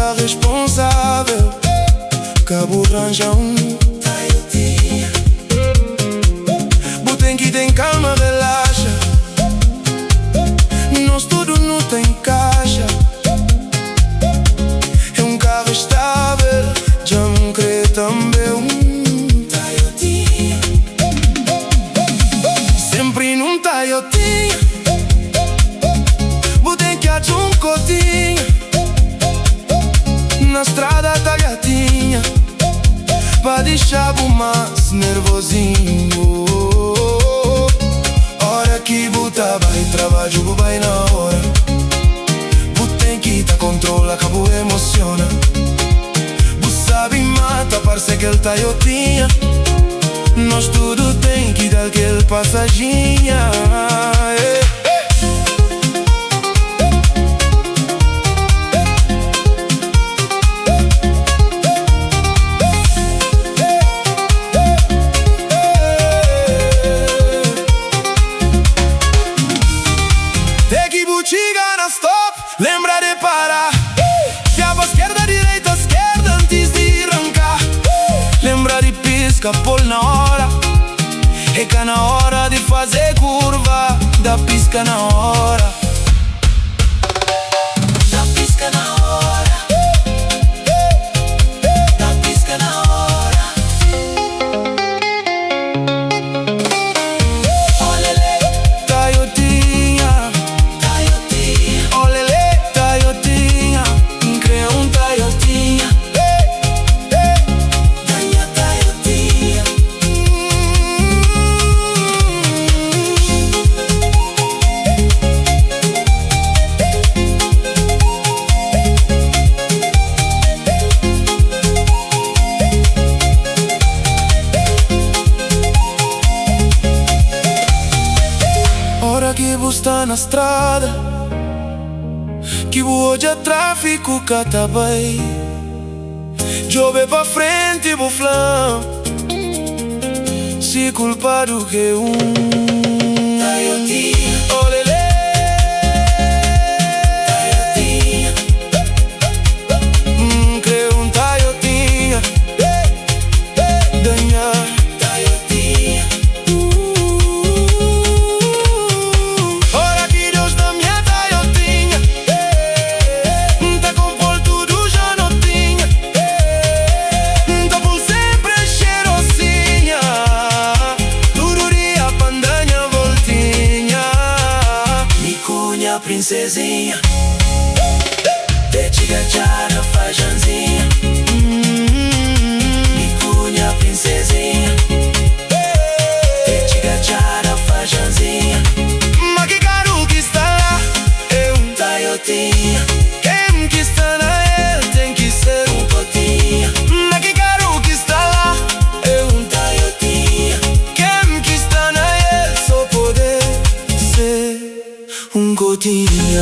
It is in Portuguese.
tá responsável, cabo arranja Toyotinha. Botem que tem calma, relaxa, nós tudo não tem caixa. É carro estável, já não crê também Toyotinha. Sempre num Toyotinha, botem que há cotinha, na estrada talhadinha, pra deixar o mais nervosinho. Hora que buta vai trabalho, vai na hora. Botem que tá controla, cabo emociona. Bu sabe mata, parece que ele Toyotinha. Nós tudo tem que dar aquele passaginha. Lembra de parar, fiava esquerda, esquerda antes de arrancar. Lembra de pisca, pôr na hora, é cá na hora de fazer curva, dá pisca na hora. Dá pisca na hora, dá pisca na hora. Olele, Toyotinha, Toyotinha. Olele, Toyotinha, cria Toyotinha. Ganha Toyotinha. Hora que você tá na estrada, que hoje tráfico cata bem, jove pra frente bo flam, se culpado que Toyotinha. Olele, Toyotinha, crê Toyotinha. Ganhar Toyotinha. Ora que Deus da minha Toyotinha, tá com por tudo já não tinha, tá por sempre cheirosinha, tudo dia pandanha voltinha. Me cunha princesinha, te chigachara fajanzinha. Me cunha princesinha, te chigachara fajanzinha. Mas que caro que está lá é Toyotinha. Quem que está na ele tem que ser cotinha. Mas que caro que está lá é Toyotinha. Quem que está na ele só pode ser cotinha.